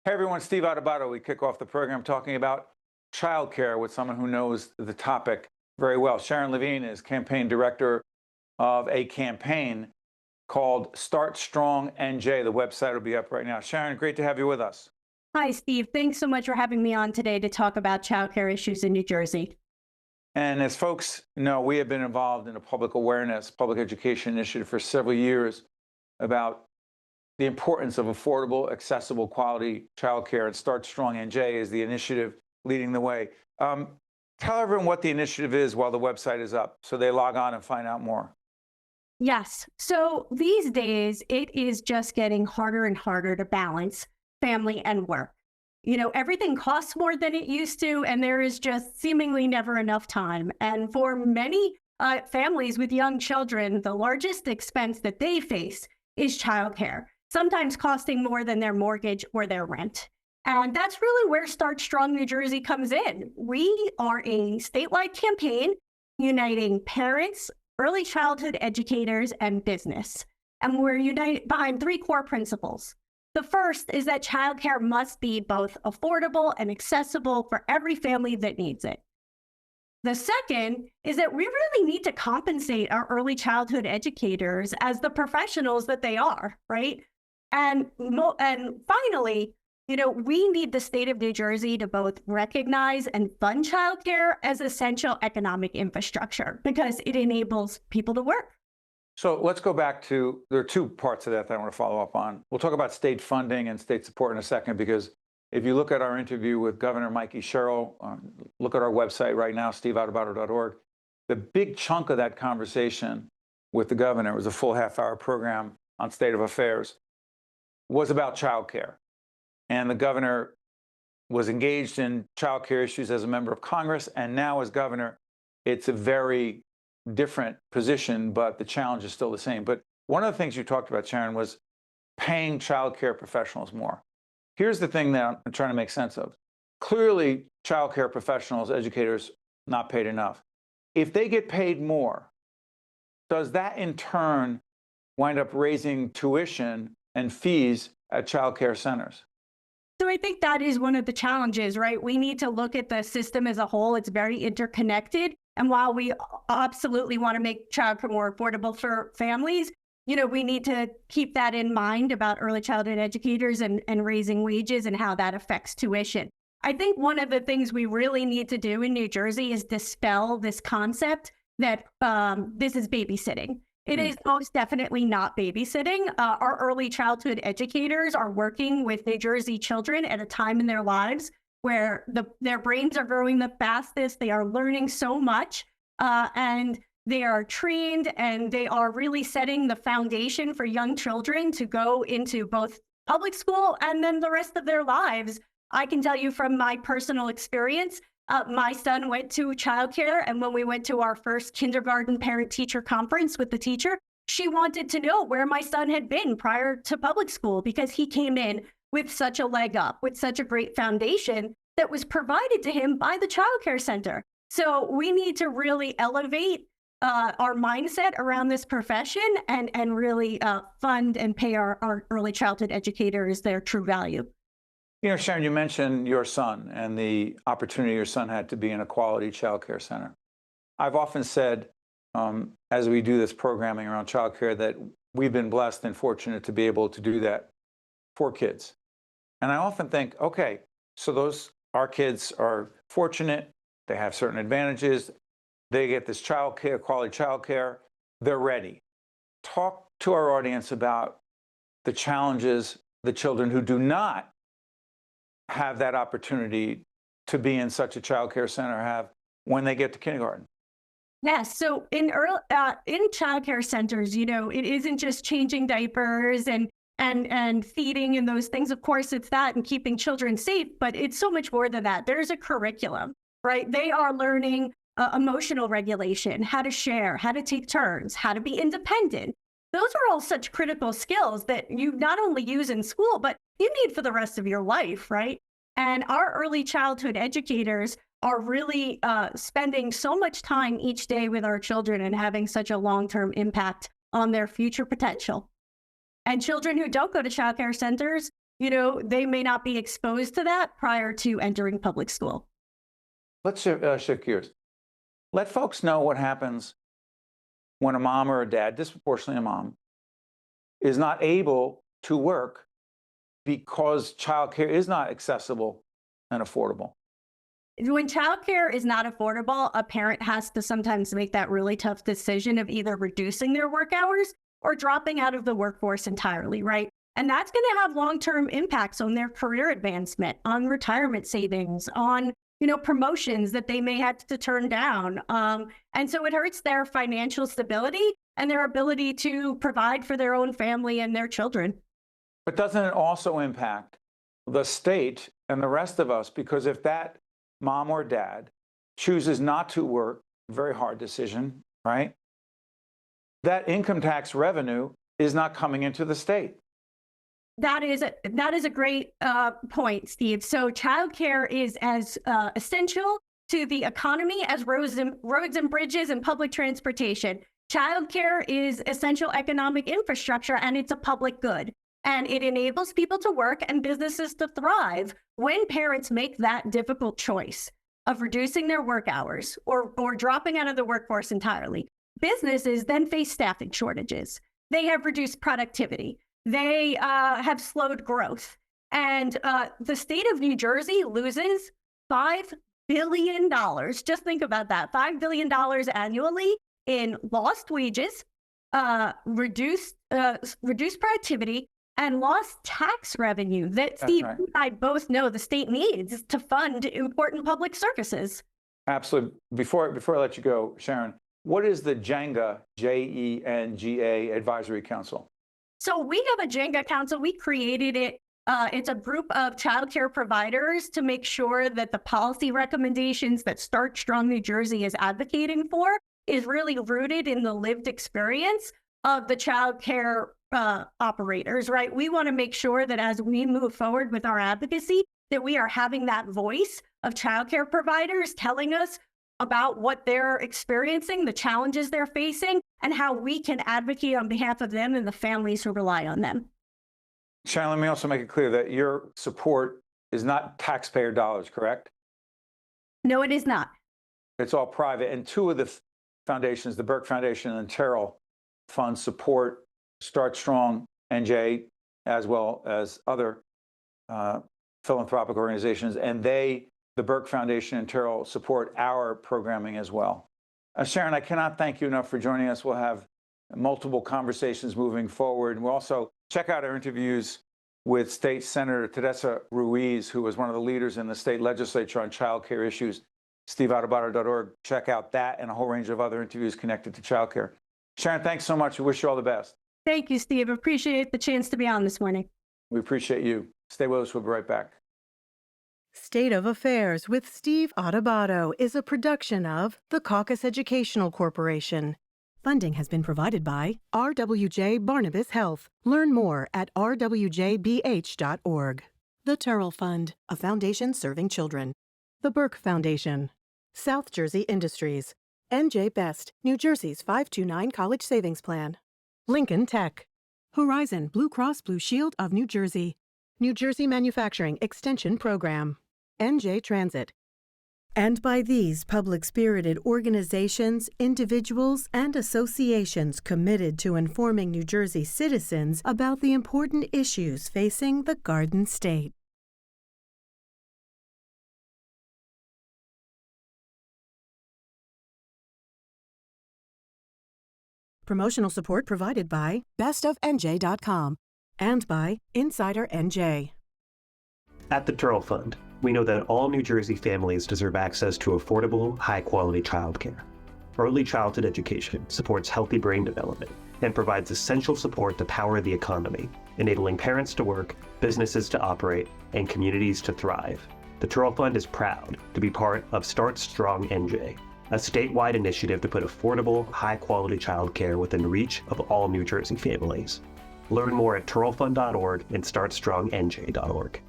Hey everyone, Steve Adubato. We kick off the program talking about childcare with someone who knows the topic very well. Sharon Levine is campaign director of a campaign called Start Strong NJ. The website will be up right now. Sharon, great to have you with us. Hi, Steve. Thanks so much for having me on today to talk about childcare issues in New Jersey. And as folks know, we have been involved in a public awareness, public education initiative for several years about the importance of affordable, accessible, quality childcare. And Start Strong NJ is the initiative leading the way. Tell everyone what the initiative is while the website is up so they log on and find out more. Yes. So these days, it is just getting harder and harder to balance family and work. Everything costs more than it used to, and there is just seemingly never enough time. And for many families with young children, the largest expense that they face is childcare, sometimes costing more than their mortgage or their rent. And that's really where Start Strong New Jersey comes in. We are a statewide campaign uniting parents, early childhood educators, and business. And we're united behind three core principles. The first is that childcare must be both affordable and accessible for every family that needs it. The second is that we really need to compensate our early childhood educators as the professionals that they are, right? And finally, we need the state of New Jersey to both recognize and fund childcare as essential economic infrastructure because it enables people to work. So let's go back to, there are two parts of that I want to follow up on. We'll talk about state funding and state support in a second, because if you look at our interview with Governor Mikey Sherrill, look at our website right now, steveadubato.org, the big chunk of that conversation with the governor, was a full half-hour program on state of affairs, was about childcare. And the governor was engaged in childcare issues as a member of Congress, and now as governor, it's a very different position, but the challenge is still the same. But one of the things you talked about, Sharon, was paying childcare professionals more. Here's the thing that I'm trying to make sense of. Clearly, childcare professionals, educators, not paid enough. If they get paid more, does that in turn wind up raising tuition and fees at childcare centers? So I think that is one of the challenges, right? We need to look at the system as a whole. It's very interconnected. And while we absolutely want to make childcare more affordable for families, we need to keep that in mind about early childhood educators and raising wages and how that affects tuition. I think one of the things we really need to do in New Jersey is dispel this concept that this is babysitting. It is most definitely not babysitting. Our early childhood educators are working with New Jersey children at a time in their lives where their brains are growing the fastest. They are learning so much, and they are trained, and they are really setting the foundation for young children to go into both public school and then the rest of their lives. I can tell you from my personal experience, my son went to childcare, and when we went to our first kindergarten parent-teacher conference with the teacher, she wanted to know where my son had been prior to public school because he came in with such a leg up, with such a great foundation that was provided to him by the childcare center. So we need to really elevate our mindset around this profession and really fund and pay our early childhood educators their true value. Sharon, you mentioned your son and the opportunity your son had to be in a quality childcare center. I've often said, as we do this programming around childcare, that we've been blessed and fortunate to be able to do that for kids. And I often think, okay, so our kids are fortunate, they have certain advantages, they get this childcare, quality childcare, they're ready. Talk to our audience about the challenges the children who do not have that opportunity to be in such a childcare center have when they get to kindergarten. Yes. So in childcare centers, it isn't just changing diapers and feeding and those things. Of course, it's that and keeping children safe, but it's so much more than that. There's a curriculum, right? They are learning emotional regulation, how to share, how to take turns, how to be independent. Those are all such critical skills that you not only use in school, but you need for the rest of your life, right? And our early childhood educators are really spending so much time each day with our children and having such a long-term impact on their future potential. And children who don't go to childcare centers they may not be exposed to that prior to entering public school. Let's shift gears. Let folks know what happens when a mom or a dad, disproportionately a mom, is not able to work because childcare is not accessible and affordable. When childcare is not affordable, a parent has to sometimes make that really tough decision of either reducing their work hours or dropping out of the workforce entirely, right? And that's going to have long-term impacts on their career advancement, on retirement savings, on promotions that they may have to turn down. And so it hurts their financial stability and their ability to provide for their own family and their children. But doesn't it also impact the state and the rest of us? Because if that mom or dad chooses not to work, very hard decision, right? That income tax revenue is not coming into the state. That is a great point, Steve. So childcare is as essential to the economy as roads and bridges and public transportation. Childcare is essential economic infrastructure, and it's a public good. And it enables people to work and businesses to thrive when parents make that difficult choice of reducing their work hours or dropping out of the workforce entirely. Businesses then face staffing shortages. They have reduced productivity. They have slowed growth. And the state of New Jersey loses $5 billion. Just think about that, $5 billion annually in lost wages, reduced productivity, and lost tax revenue that Steve and I both know the state needs to fund important public services. Absolutely. Before I let you go, Sharon, what is the JENGA, Jenga Advisory Council? So we have a JENGA council. We created it. It's a group of childcare providers to make sure that the policy recommendations that Start Strong New Jersey is advocating for is really rooted in the lived experience of the childcare operators, right? We want to make sure that as we move forward with our advocacy, that we are having that voice of childcare providers telling us about what they're experiencing, the challenges they're facing, and how we can advocate on behalf of them and the families who rely on them. Sharon, let me also make it clear that your support is not taxpayer dollars, correct? No, it is not. It's all private. And two of the foundations, the Burke Foundation and Terrell Fund, support Start Strong NJ, as well as other philanthropic organizations. And the Burke Foundation and Terrell, support our programming as well. Sharon, I cannot thank you enough for joining us. We'll have multiple conversations moving forward. We'll also check out our interviews with State Senator Teresa Ruiz, who was one of the leaders in the state legislature on child care issues. SteveAdubato.org. Check out that and a whole range of other interviews connected to child care. Sharon, thanks so much. We wish you all the best. Thank you, Steve. Appreciate the chance to be on this morning. We appreciate you. Stay with us. We'll be right back. State of Affairs with Steve Adubato is a production of the Caucus Educational Corporation. Funding has been provided by RWJ Barnabas Health. Learn more at rwjbh.org. The Terrell Fund, a foundation serving children. The Burke Foundation. South Jersey Industries. NJ Best, New Jersey's 529 College Savings Plan. Lincoln Tech. Horizon Blue Cross Blue Shield of New Jersey. New Jersey Manufacturing Extension Program. NJ Transit. And by these public-spirited organizations, individuals, and associations committed to informing New Jersey citizens about the important issues facing the Garden State. Promotional support provided by bestofnj.com and by Insider NJ. At the Terrell Fund, we know that all New Jersey families deserve access to affordable, high-quality childcare. Early childhood education supports healthy brain development and provides essential support to power the economy, enabling parents to work, businesses to operate, and communities to thrive. The Terrell Fund is proud to be part of Start Strong NJ, a statewide initiative to put affordable, high-quality childcare within reach of all New Jersey families. Learn more at terrellfund.org and startstrongnj.org.